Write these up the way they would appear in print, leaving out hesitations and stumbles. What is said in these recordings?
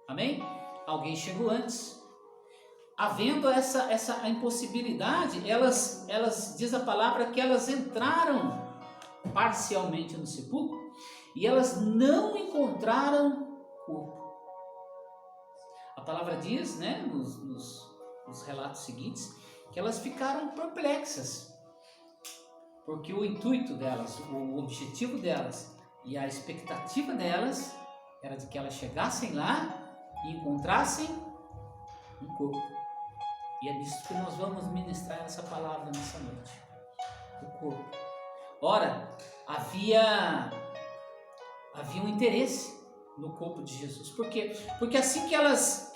Amém? Alguém chegou antes. Havendo essa impossibilidade, elas diz a palavra que elas entraram parcialmente no sepulcro e elas não encontraram corpo. A palavra diz, né, nos relatos seguintes, que elas ficaram perplexas, porque o intuito delas, o objetivo delas e a expectativa delas era de que elas chegassem lá e encontrassem um corpo. E é disso que nós vamos ministrar essa palavra nessa noite. O corpo. Ora, havia um interesse no corpo de Jesus. Por quê? Porque assim que elas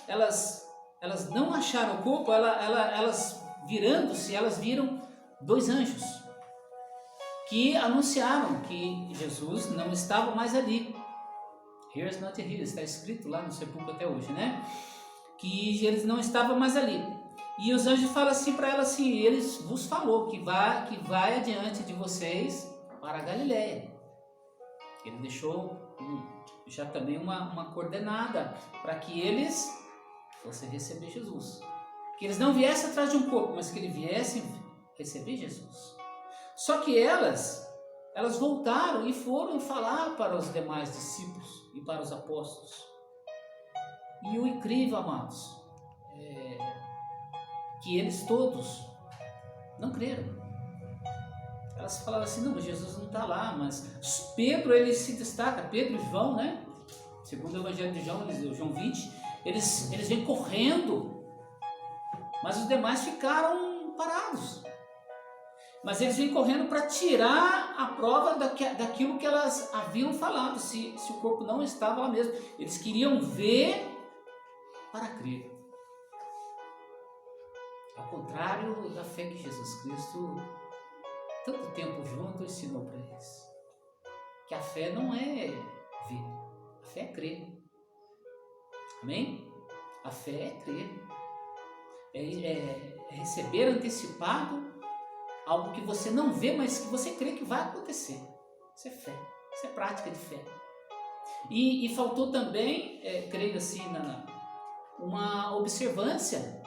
não acharam o corpo, elas virando-se, elas viram 2 anjos que anunciaram que Jesus não estava mais ali. Here's not here, está escrito lá no sepulcro até hoje, né? Que eles não estavam mais ali. E os anjos falam assim para ela assim: eles vos falou que vai adiante de vocês para a Galileia. Ele deixou já também uma coordenada para que eles fossem receber Jesus. Que eles não viessem atrás de um corpo, mas que eles viessem receber Jesus. Só que elas voltaram e foram falar para os demais discípulos e para os apóstolos. E o incrível, amados, que eles todos não creram. Elas falaram assim: não, Jesus não está lá. Mas Pedro, ele se destaca, Pedro e João, né? Segundo o Evangelho de João, João 20, eles vêm correndo, mas os demais ficaram parados. Mas eles vêm correndo para tirar a prova daquilo que elas haviam falado, se o corpo não estava lá mesmo. Eles queriam ver para crer. Ao contrário da fé que Jesus Cristo, tanto tempo junto, ensinou para eles. Que a fé não é ver, a fé é crer. Amém? A fé é crer. É receber antecipado algo que você não vê, mas que você crê que vai acontecer. Isso é fé, isso é prática de fé. E faltou também, creio assim, uma observância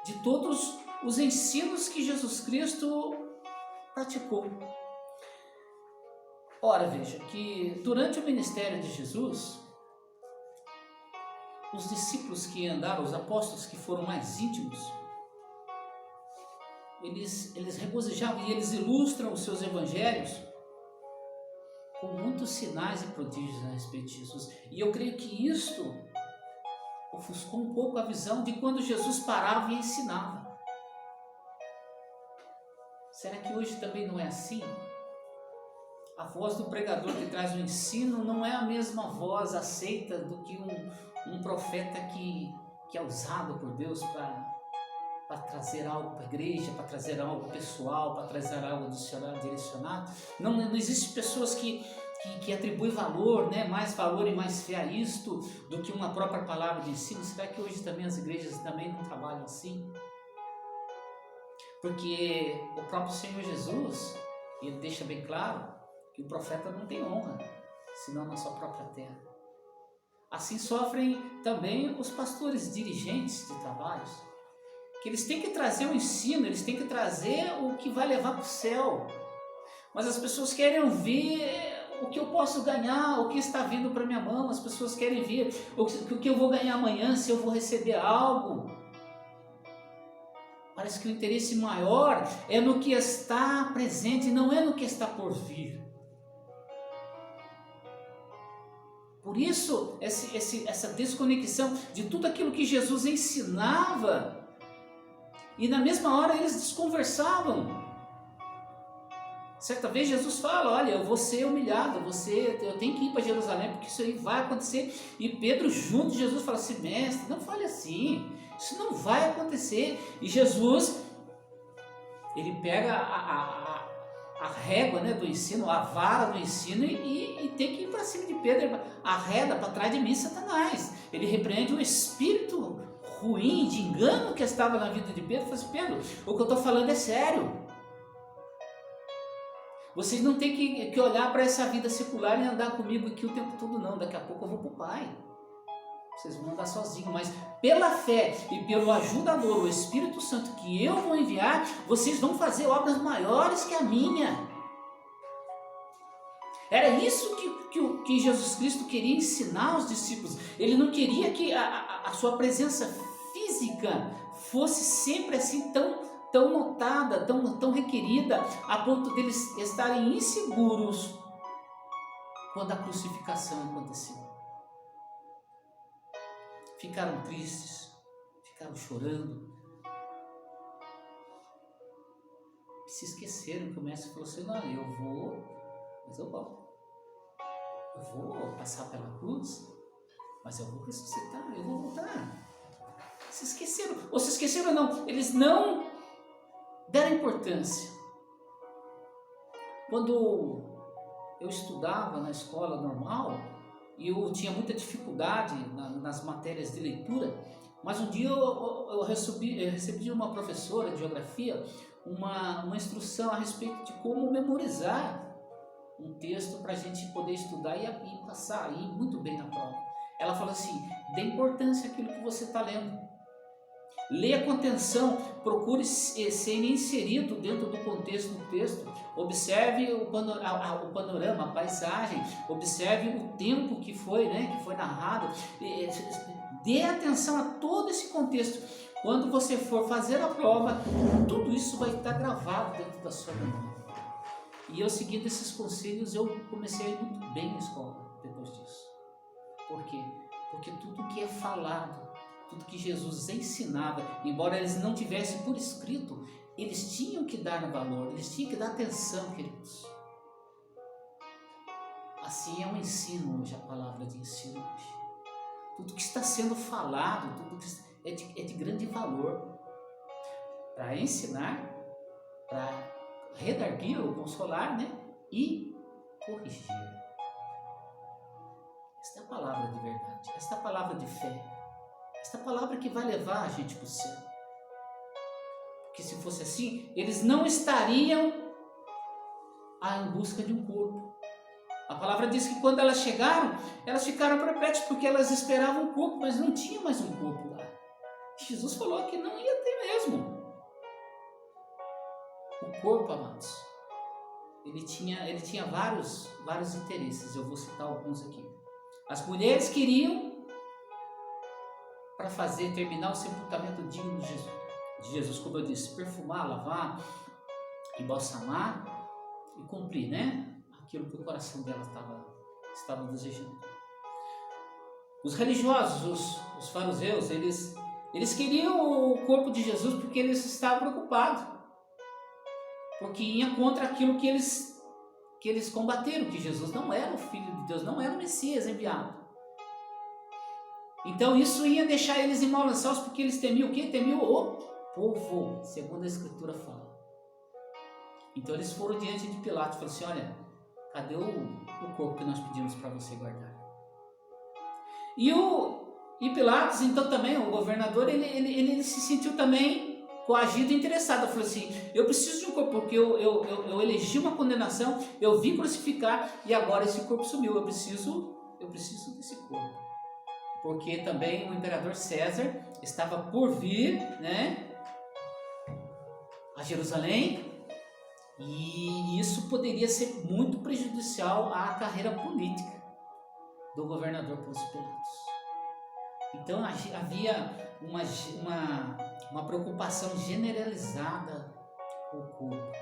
de todos os ensinos que Jesus Cristo praticou. Ora, veja, que durante o ministério de Jesus, os discípulos que andaram, os apóstolos que foram mais íntimos, eles regozijavam e eles ilustram os seus evangelhos com muitos sinais e prodígios a respeito de Jesus. E eu creio que isto ofuscou um pouco a visão de quando Jesus parava e ensinava. Será que hoje também não é assim? A voz do pregador que traz o ensino não é a mesma voz aceita do que um profeta que é usado por Deus para trazer algo para a igreja, para trazer algo pessoal, para trazer algo direcionado. Não existe pessoas que atribuem valor, né? Mais valor e mais fé a isto do que uma própria palavra de ensino. Será que hoje também as igrejas também não trabalham assim? Porque o próprio Senhor Jesus, ele deixa bem claro que o profeta não tem honra, senão na sua própria terra. Assim sofrem também os pastores dirigentes de trabalhos, que eles têm que trazer o ensino, eles têm que trazer o que vai levar para o céu. Mas as pessoas querem ver o que eu posso ganhar, o que está vindo para minha mão. As pessoas querem ver o que eu vou ganhar amanhã, se eu vou receber algo. Parece que o interesse maior é no que está presente, não é no que está por vir. Por isso, essa desconexão de tudo aquilo que Jesus ensinava. E na mesma hora eles desconversavam. Certa vez Jesus fala: olha, eu vou ser humilhado, eu tenho que ir para Jerusalém, porque isso aí vai acontecer. E Pedro junto de Jesus fala assim: mestre, não fale assim, isso não vai acontecer. E Jesus, ele pega a régua, né, do ensino, a vara do ensino e tem que ir para cima de Pedro. Arreda para trás de mim, Satanás. Ele repreende o espírito ruim, de engano que estava na vida de Pedro. Fala assim: Pedro, o que eu estou falando é sério. Vocês não têm que olhar para essa vida secular e andar comigo aqui o tempo todo, não. Daqui a pouco eu vou para o Pai. vocês vão andar sozinhos, mas pela fé e pelo ajudador, o Espírito Santo que eu vou enviar, vocês vão fazer obras maiores que a minha. Era isso que Jesus Cristo queria ensinar aos discípulos. Ele não queria que a sua presença física fosse sempre assim tão notada, tão requerida, a ponto deles estarem inseguros quando a crucificação aconteceu. Ficaram tristes, ficaram chorando, se esqueceram que o mestre falou assim: não, eu vou, mas eu volto. Eu vou passar pela cruz, mas eu vou ressuscitar, eu vou voltar. Se esqueceram, ou se esqueceram ou não, eles não deram importância. Quando eu estudava na escola normal, e eu tinha muita dificuldade nas matérias de leitura, mas um dia eu recebi de uma professora de geografia uma instrução a respeito de como memorizar um texto para a gente poder estudar e passar, ir muito bem na prova. Ela falou assim: dê importância àquilo que você está lendo. Leia com atenção, procure ser inserido dentro do contexto do texto, observe o panorama, a paisagem, observe o tempo que foi narrado, dê atenção a todo esse contexto. Quando você for fazer a prova, tudo isso vai estar gravado dentro da sua memória. E eu, seguindo esses conselhos, eu comecei a ir muito bem na escola depois disso. Por quê? Porque tudo que é falado, tudo que Jesus ensinava, embora eles não tivessem por escrito, eles tinham que dar valor, eles tinham que dar atenção, queridos. Assim é o ensino hoje, a palavra de ensino hoje. Tudo que está sendo falado, tudo que é de grande valor para ensinar, para redarguir ou consolar, e corrigir. Esta é a palavra de verdade, esta é a palavra de fé, esta é a palavra que vai levar a gente para o céu. Porque se fosse assim, eles não estariam em busca de um corpo. A palavra diz que quando elas chegaram, elas ficaram perplexas porque elas esperavam um corpo, mas não tinha mais um corpo lá. Jesus falou que não ia ter mesmo. O corpo, amados, ele tinha vários interesses. Eu vou citar alguns aqui. As mulheres queriam para terminar o sepultamento digno de Jesus, como eu disse, perfumar, lavar, embalsamar e cumprir, aquilo que o coração dela estava desejando. Os religiosos, os fariseus, eles queriam o corpo de Jesus porque eles estavam preocupados, porque ia contra aquilo que eles combateram, que Jesus não era o Filho de Deus, não era o Messias enviado. Então isso ia deixar eles em mau lençóis, porque eles temiam o quê? Temiam o povo, segundo a Escritura fala. Então eles foram diante de Pilatos e falaram assim: olha, cadê o corpo que nós pedimos para você guardar? E Pilatos, então também, o governador, ele se sentiu também coagido e interessado. Falou assim: eu preciso de um corpo, porque eu elegi uma condenação, eu vim crucificar e agora esse corpo sumiu, eu preciso desse corpo. Porque também o imperador César estava por vir, a Jerusalém, e isso poderia ser muito prejudicial à carreira política do governador Pôncio Pilatos. Então havia uma preocupação generalizada com o corpo.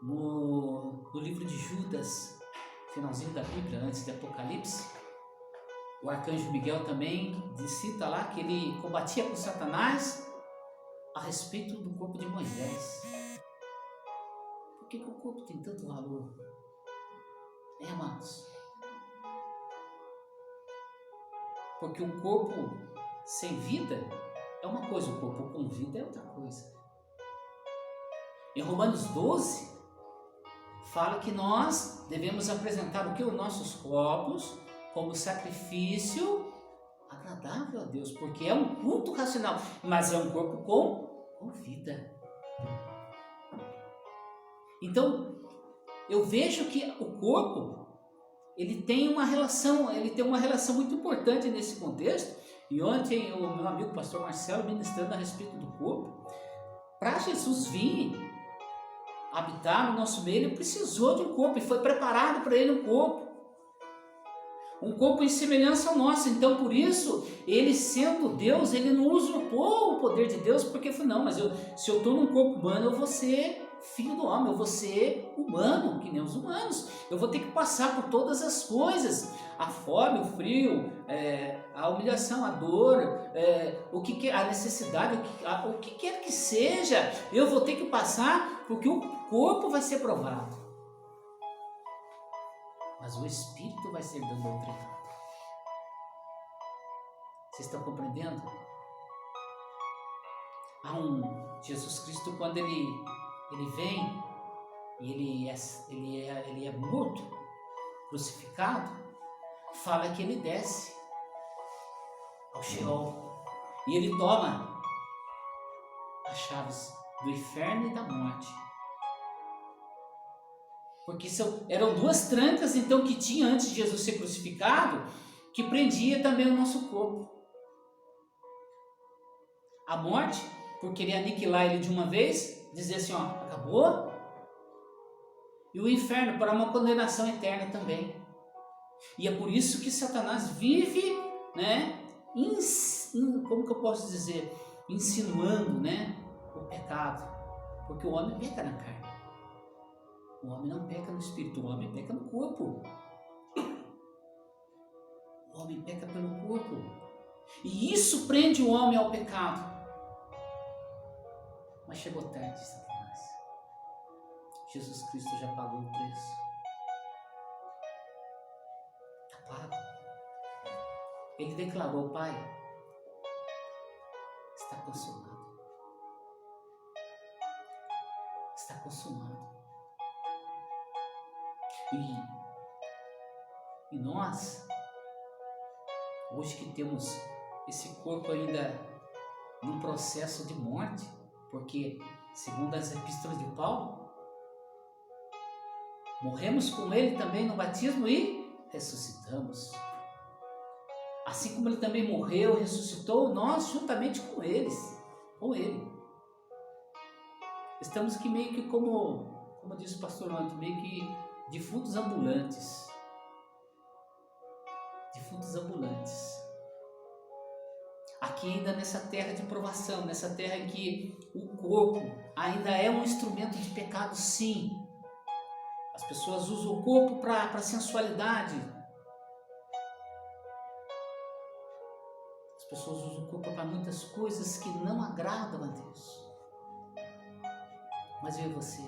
No livro de Judas, finalzinho da Bíblia, antes de Apocalipse, o arcanjo Miguel também cita lá que ele combatia com Satanás a respeito do corpo de Moisés. Por que o corpo tem tanto valor? Amados? Porque um corpo sem vida é uma coisa, o corpo com vida é outra coisa. Em Romanos 12, fala que nós devemos apresentar o que? Os nossos corpos como sacrifício agradável a Deus, porque é um culto racional, mas é um corpo com vida. Então, eu vejo que o corpo, ele tem uma relação muito importante nesse contexto. E ontem o meu amigo pastor Marcelo ministrando a respeito do corpo, para Jesus vir habitar no nosso meio, ele precisou de um corpo e foi preparado para ele um corpo em semelhança ao nosso. Então, por isso, ele sendo Deus, ele não usurpou o poder de Deus, porque falou, não, mas se eu estou num corpo humano, eu vou ser filho do homem, eu vou ser humano, que nem os humanos, eu vou ter que passar por todas as coisas, a fome, o frio, a humilhação, a dor, a necessidade, o que quer que seja, eu vou ter que passar, porque o corpo vai ser provado, mas o espírito vai ser doutrinado. Vocês estão compreendendo? Jesus Cristo, quando ele vem e ele é morto, crucificado, fala que ele desce ao Sheol e ele toma as chaves do inferno e da morte, porque eram duas trancas então que tinha antes de Jesus ser crucificado, que prendia também o nosso corpo. A morte, por querer aniquilar ele de uma vez, dizer assim, ó, acabou. E o inferno para uma condenação eterna também. E é por isso que Satanás vive, né, como que eu posso dizer, insinuando, né, o pecado, porque o homem peca na carne, o homem não peca no espírito, o homem peca no corpo, o homem peca pelo corpo, e isso prende o homem ao pecado. Mas chegou tarde, Satanás. Jesus Cristo já pagou o preço. Está pago. Ele declarou, Pai, está consumado. Está consumado. E nós, hoje que temos esse corpo ainda num processo de morte, porque, segundo as epístolas de Paulo, morremos com ele também no batismo e ressuscitamos. Assim como ele também morreu e ressuscitou, nós juntamente com ele. Estamos aqui meio que como disse o pastor ontem, meio que defuntos ambulantes. Defuntos ambulantes. Aqui ainda nessa terra de provação, nessa terra em que o corpo ainda é um instrumento de pecado, sim. As pessoas usam o corpo para sensualidade. As pessoas usam o corpo para muitas coisas que não agradam a Deus. Mas eu e você,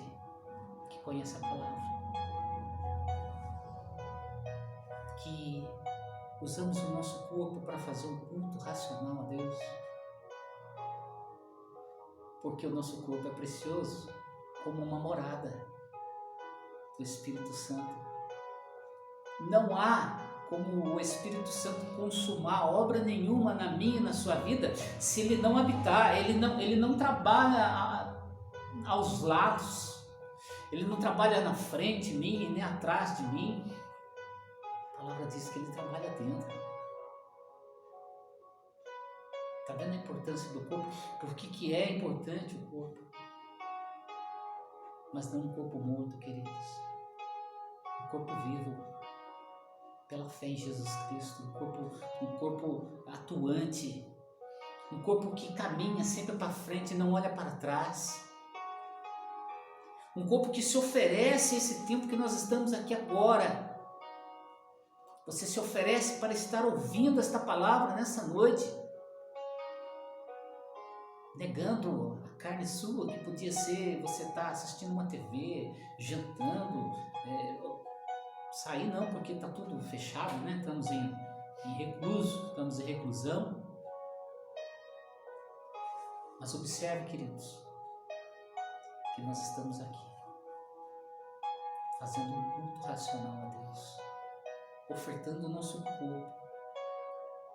que conhece a palavra, que usamos o nosso corpo para fazer um culto racional a Deus, porque o nosso corpo é precioso como uma morada do Espírito Santo. Não há como o Espírito Santo consumar obra nenhuma na minha e na sua vida se ele não habitar. Ele não trabalha aos lados, ele não trabalha na frente de mim nem atrás de mim. A palavra diz que ele trabalha dentro. Está vendo a importância do corpo? Por que é importante o corpo? Mas não um corpo morto, queridos. Um corpo vivo, pela fé em Jesus Cristo. Um corpo atuante. Um corpo que caminha sempre para frente e não olha para trás. Um corpo que se oferece esse tempo que nós estamos aqui agora. Você se oferece para estar ouvindo esta palavra nessa noite, negando a carne sua, que podia ser você estar assistindo uma TV, jantando, sair não, porque está tudo fechado, né? Estamos em recluso, estamos em reclusão. Mas observe, queridos, que nós estamos aqui fazendo um culto racional a Deus, ofertando o nosso corpo,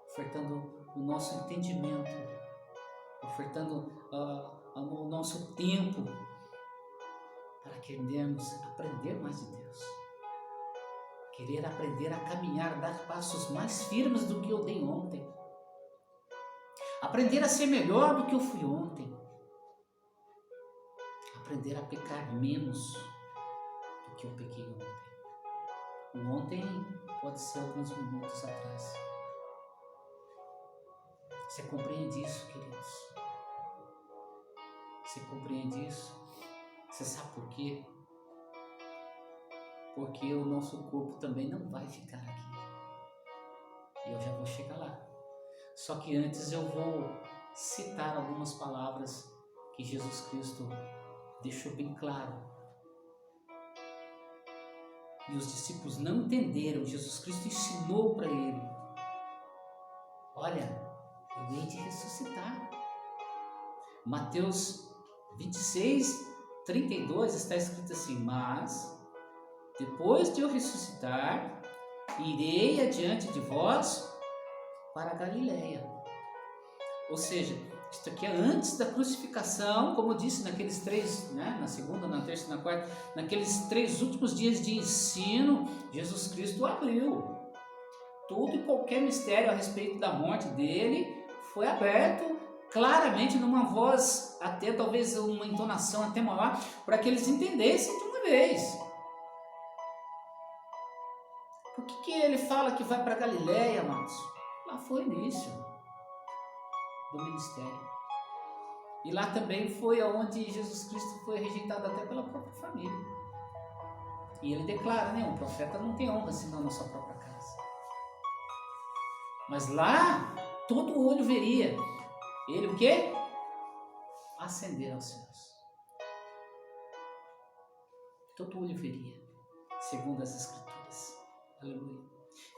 ofertando o nosso entendimento, ofertando o nosso tempo para querermos aprender mais de Deus, Querer aprender a caminhar, dar passos mais firmes do que eu dei ontem. Aprender a ser melhor do que eu fui ontem. Aprender a pecar menos do que eu pequei ontem. O ontem pode ser alguns minutos atrás. Você compreende isso, queridos? Você compreende isso? Você sabe por quê? Porque o nosso corpo também não vai ficar aqui. E eu já vou chegar lá. Só que antes eu vou citar algumas palavras que Jesus Cristo deixou bem claro. E os discípulos não entenderam. Jesus Cristo ensinou para ele: olha, eu hei de ressuscitar. Mateus 26, 32 está escrito assim: mas depois de eu ressuscitar, irei adiante de vós para a Galileia. Ou seja, isto aqui é antes da crucificação, como eu disse naqueles três, na segunda, na terça e na quarta, naqueles 3 últimos dias de ensino, Jesus Cristo abriu. Todo e qualquer mistério a respeito da morte dele foi aberto claramente, numa voz, até talvez uma entonação até maior, para que eles entendessem de uma vez. Por que ele fala que vai para Galileia, amados? Lá foi o início do ministério. E lá também foi onde Jesus Cristo foi rejeitado até pela própria família. E ele declara, um profeta não tem honra senão na sua própria casa. Mas lá, todo olho veria ele o quê? Ascender aos céus. Todo olho veria, segundo as Escrituras. Aleluia.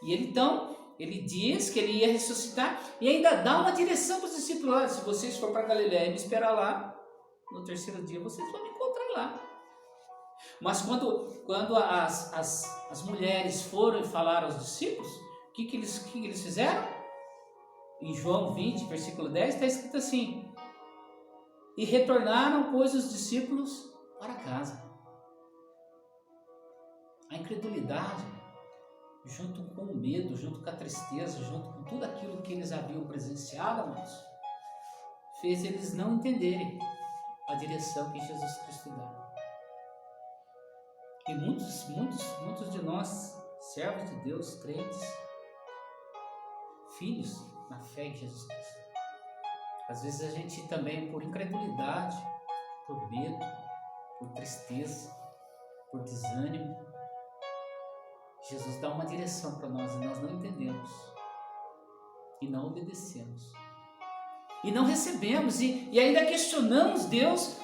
E ele então, ele diz que ele ia ressuscitar e ainda dá uma direção para os discípulos: olha, se vocês forem para Galileia e me esperar lá, no 3º dia vocês vão me encontrar lá. Mas quando as mulheres foram e falaram aos discípulos, o que eles fizeram? Em João 20, versículo 10, está escrito assim: e retornaram, pois, os discípulos para casa. A incredulidade, junto com o medo, junto com a tristeza, junto com tudo aquilo que eles haviam presenciado, amados, fez eles não entenderem a direção que Jesus Cristo dá. E muitos de nós, servos de Deus, crentes, filhos na fé em Jesus Cristo, às vezes a gente também, por incredulidade, por medo, por tristeza, por desânimo, Jesus dá uma direção para nós e nós não entendemos, e não obedecemos, e não recebemos, e ainda questionamos Deus,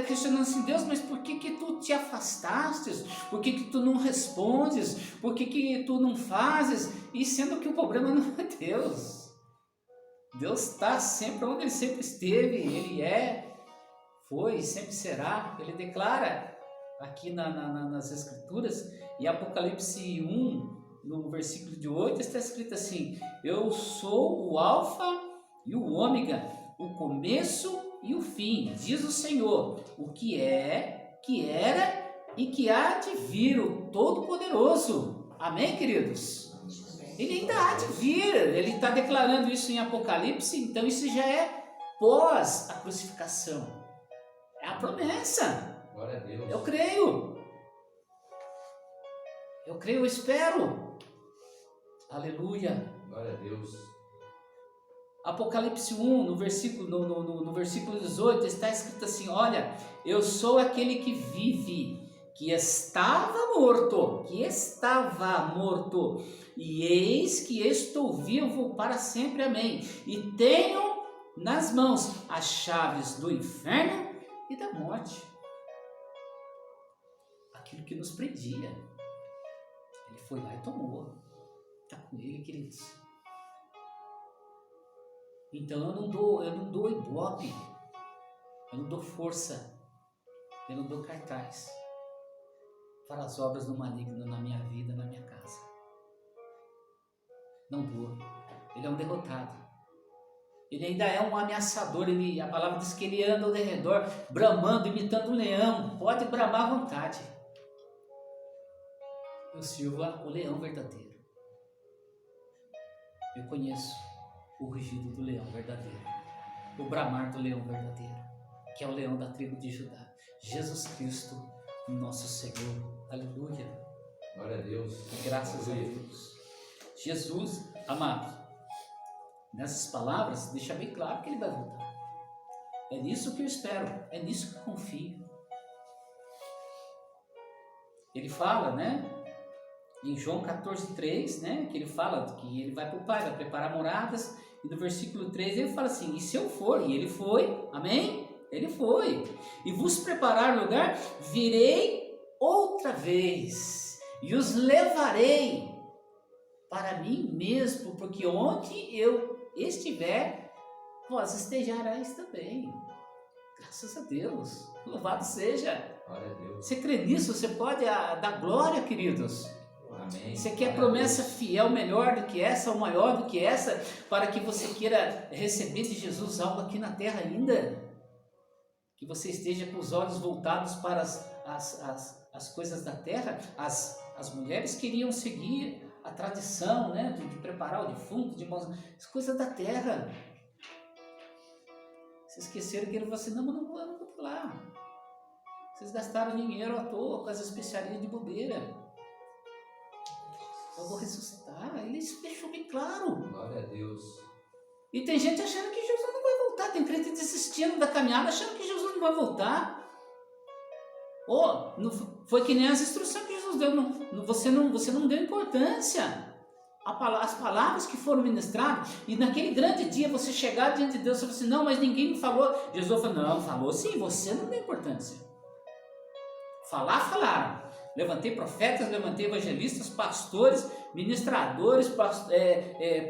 questionando assim: Deus, mas por que tu te afastastes? Por que tu não respondes? Por que tu não fazes? E sendo que o problema não é Deus. Deus está sempre onde Ele sempre esteve, Ele foi e sempre será. Ele declara aqui nas Escrituras, em Apocalipse 1, no versículo de 8, está escrito assim: eu sou o Alfa e o Ômega, o começo e o fim, diz o Senhor, o que é, que era e que há de vir, o Todo-Poderoso. Amém, queridos? Ele ainda há de vir, ele está declarando isso em Apocalipse, então isso já é pós a crucificação, é a promessa. Glória a Deus. Eu creio, eu espero. Aleluia. Glória a Deus. Apocalipse 1, no versículo 18, está escrito assim: olha, eu sou aquele que vive, que estava morto, e eis que estou vivo para sempre, amém, e tenho nas mãos as chaves do inferno e da morte. Aquilo que nos prendia, ele foi lá e tomou. Está com ele, queridos. Então eu não dou ibope, eu não dou força, eu não dou cartaz para as obras do maligno na minha vida, na minha casa. Não dou. Ele é um derrotado. Ele ainda é um ameaçador. A palavra diz que ele anda ao redor, bramando, imitando um leão. Pode bramar à vontade. Eu Eu sirvo o leão verdadeiro. Eu conheço o rugido do leão verdadeiro, o bramar do leão verdadeiro, que é o leão da tribo de Judá, Jesus Cristo, nosso Senhor. Aleluia. Glória a Deus. Graças a Deus. Jesus, amado, nessas palavras, deixa bem claro que ele vai voltar. É nisso que eu espero, é nisso que eu confio. Ele fala, né, em João 14:3, né, que ele fala que ele vai para o Pai, vai preparar moradas, e no versículo 3 ele fala assim: e se eu for, e ele foi, amém? Ele foi, e vos preparar lugar, virei outra vez, e os levarei para mim mesmo, porque onde eu estiver, vós estejareis também. Graças a Deus, louvado seja. Glória a Deus. Você crê nisso? Você pode dar glória, queridos? Amém. Você quer promessa fiel melhor do que essa, ou maior do que essa, para que você queira receber de Jesus algo aqui na terra ainda? Que você esteja com os olhos voltados para as coisas da terra. As mulheres queriam seguir a tradição, né, de preparar o defunto, as coisas da terra. Vocês esqueceram que ele falou assim: não vou pular. Vocês gastaram dinheiro à toa com as especiarias de bobeira. Eu vou ressuscitar. Ele deixou bem claro. Glória a Deus. E tem gente achando que Jesus não vai voltar. Tem crente desistindo da caminhada, achando que Jesus não vai voltar. Foi que nem as instruções que Jesus deu. Você não deu importância. As palavras que foram ministradas, e naquele grande dia você chegar diante de Deus e falar assim: não, mas ninguém me falou. Jesus falou: não, falou sim, você não deu importância. Falaram. Levantei profetas, levantei evangelistas, pastores, ministradores,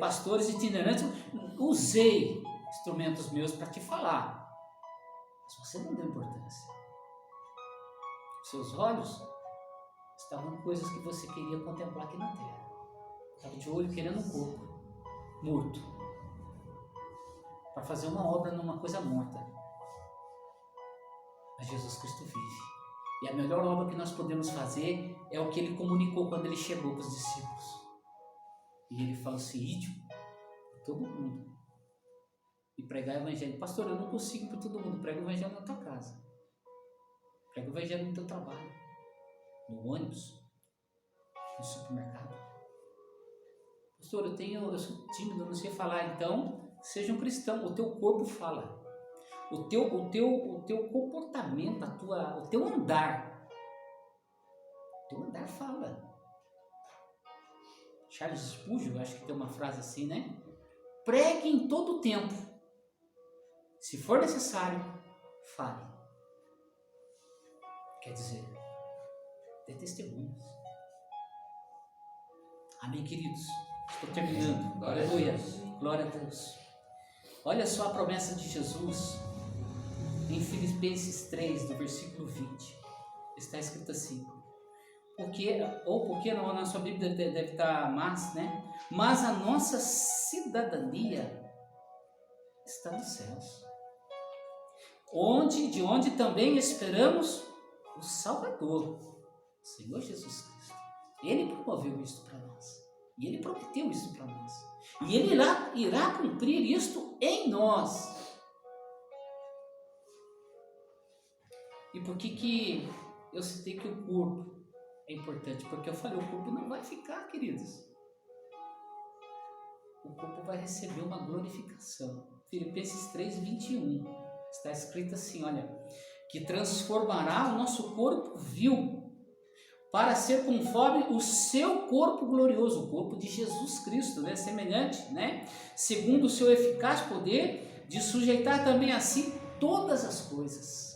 pastores itinerantes. Usei instrumentos meus para te falar, mas você não deu importância. Seus olhos estavam em coisas que você queria contemplar aqui na terra. Estava de olho querendo um corpo morto para fazer uma obra numa coisa morta. Mas Jesus Cristo vive. E a melhor obra que nós podemos fazer é o que ele comunicou quando ele chegou para os discípulos. E ele falou assim: ide para todo mundo e pregar o evangelho. Pastor, eu não consigo para todo mundo. Prega o evangelho na tua casa. Prega o evangelho no teu trabalho, no ônibus, no supermercado. Pastor, eu sou tímido, não sei falar. Então, seja um cristão. O teu corpo fala. O teu comportamento, o teu andar. O teu andar fala. Charles Spurgeon, acho que tem uma frase assim, né? Pregue em todo o tempo. Se for necessário, fale. Quer dizer, dê testemunhos. Amém, queridos? Estou terminando. Aleluia. Glória a Deus. Olha só a promessa de Jesus em Filipenses 3, do versículo 20. Está escrito assim: porque não, na sua Bíblia deve estar né? Mas a nossa cidadania está nos céus, de onde também esperamos o Salvador, o Senhor Jesus Cristo. Ele promoveu isto para nós, e Ele prometeu isso para nós, e Ele irá cumprir isto em nós. E por que eu citei que o corpo é importante? Porque eu falei, o corpo não vai ficar, queridos. O corpo vai receber uma glorificação. Filipenses 3:21 está escrito assim, olha: que transformará o nosso corpo vil para ser conforme o seu corpo glorioso, o corpo de Jesus Cristo, né? Semelhante, né? Segundo o seu eficaz poder de sujeitar também a si todas as coisas.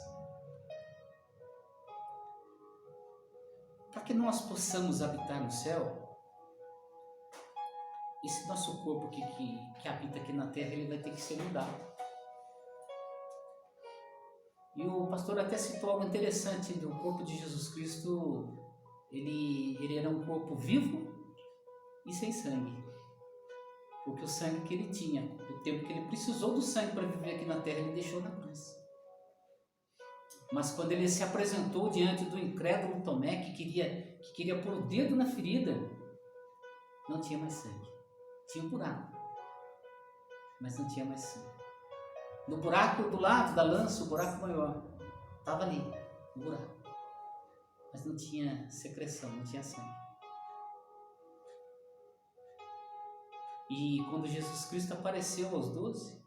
Para que nós possamos habitar no céu, esse nosso corpo que habita aqui na terra, ele vai ter que ser mudado. E o pastor até citou algo interessante do corpo de Jesus Cristo. Ele era um corpo vivo e sem sangue, porque o sangue que ele tinha, o tempo que ele precisou do sangue para viver aqui na terra, ele deixou na cruz. Mas quando ele se apresentou diante do incrédulo Tomé, que queria pôr o dedo na ferida, não tinha mais sangue. Tinha um buraco, mas não tinha mais sangue. No buraco do lado da lança, o buraco maior, estava ali, o buraco. Mas não tinha secreção, não tinha sangue. E quando Jesus Cristo apareceu aos 12,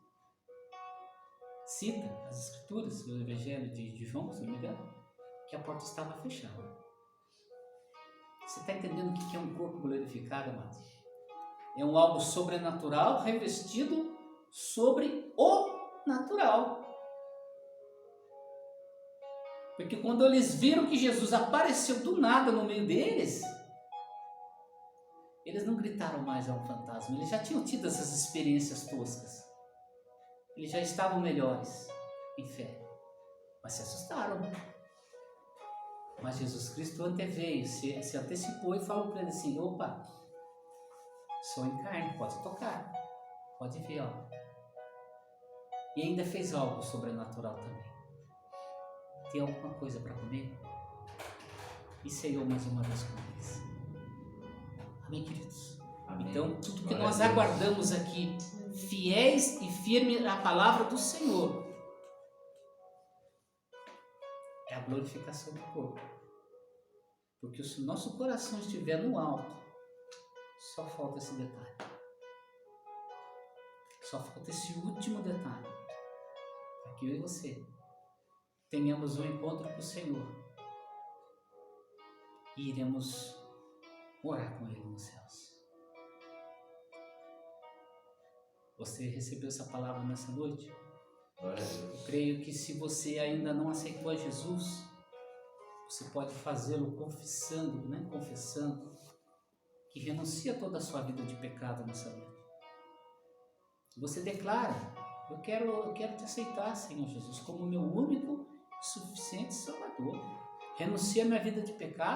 cita as Escrituras, o Evangelho de João, se não me engano, que a porta estava fechada. Você está entendendo o que é um corpo glorificado, amado? É um algo sobrenatural revestido sobre o natural. Porque quando eles viram que Jesus apareceu do nada no meio deles, eles não gritaram mais a um fantasma. Eles já tinham tido essas experiências toscas. Eles já estavam melhores em fé. Mas se assustaram. Mas Jesus Cristo anteveio, se antecipou e falou para ele assim: opa, sou em carne, pode tocar, pode ver, ó. E ainda fez algo sobrenatural também. Tem alguma coisa para comer? E ceiou mais uma vez com eles. Amém, queridos? Amém. Então, tudo que Glória nós a Deus. aguardamos aqui, fiéis e firmes à palavra do Senhor, é a glorificação do corpo. Porque se o nosso coração estiver no alto, só falta esse detalhe. Só falta esse último detalhe. Para que eu e você tenhamos um encontro com o Senhor e iremos morar com Ele nos céus. Você recebeu essa palavra nessa noite? Glória a Deus. Eu creio que se você ainda não aceitou a Jesus, você pode fazê-lo confessando que renuncia toda a sua vida de pecado nessa noite. Você declara: eu quero te aceitar, Senhor Jesus, como meu único e suficiente Salvador. Renuncia a minha vida de pecado